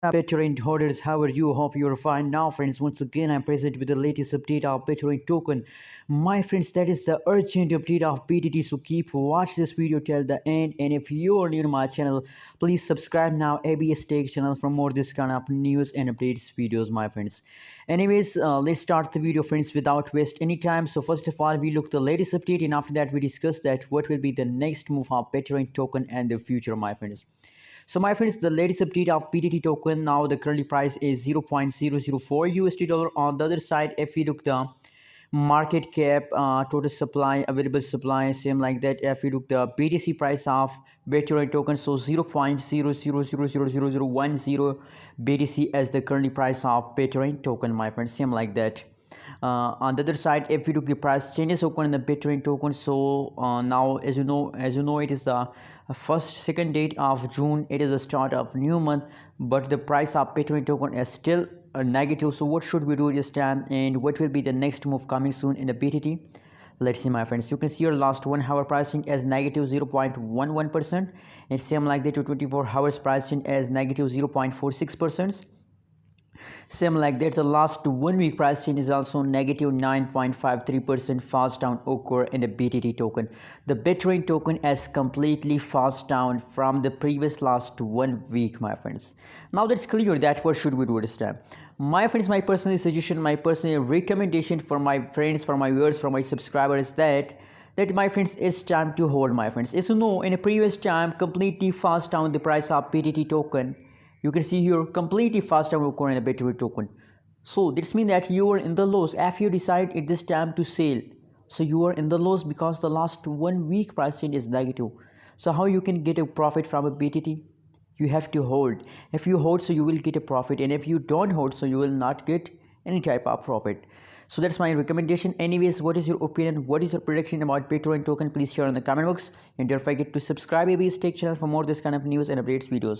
Bittorrent holders, how are you? Hope you're fine. Now, friends, once again, I'm present with the latest update of Bittorrent token. My friends, that is the urgent update of BTT. So keep watch this video till the end. And if you are new to my channel, please subscribe now. ABS Tech channel for more this kind of news and updates videos, my friends. Anyways, let's start the video, friends, without waste any time. So first of all, we look the latest update, and after that, we discuss that what will be the next move of Bittorrent token and the future, my friends. So my friends, the latest update of BTT token, now the currently price is 0.004 USD dollar. On the other side, if we look the market cap, total supply, available supply, same like that. If we look the BTC price of Bitcoin token, so 0.0000010 BTC as the currently price of Bitcoin token, my friends, same like that. On the other side, if we look the price changes occur in the Bitcoin token, so now as you know it is the first second date of June. It is the start of new month, but the price of Bitcoin token is still negative. So what should we do this time, and what will be the next move coming soon in the BTT? Let's see, my friends. You can see your last 1 hour pricing as negative 0.11%, and same like that to 24 hours pricing as negative 0.46%. Same like that, the last 1 week price change is also negative 9.53% fast down occur in the BTT token. The Bitcoin token has completely fast down from the previous last 1 week, my friends. Now that's clear that what should we do this time. My friends, my personal suggestion, my personal recommendation for my friends, for my viewers, for my subscribers, that my friends, it's time to hold, my friends. As you know, in a previous time completely fast down the price of BTT token. You can see here completely fast down occur in a Bitcoin token. So this means that you are in the loss if you decide it is time to sell. So you are in the loss because the last 1 week price change is negative. So how you can get a profit from a BTT? You have to hold. If you hold, so you will get a profit, and if you don't hold, so you will not get any type of profit. So that's my recommendation. Anyways, what is your opinion? What is your prediction about Bitcoin token? Please share in the comment box, and don't forget to subscribe ABS Tech channel for more this kind of news and updates videos.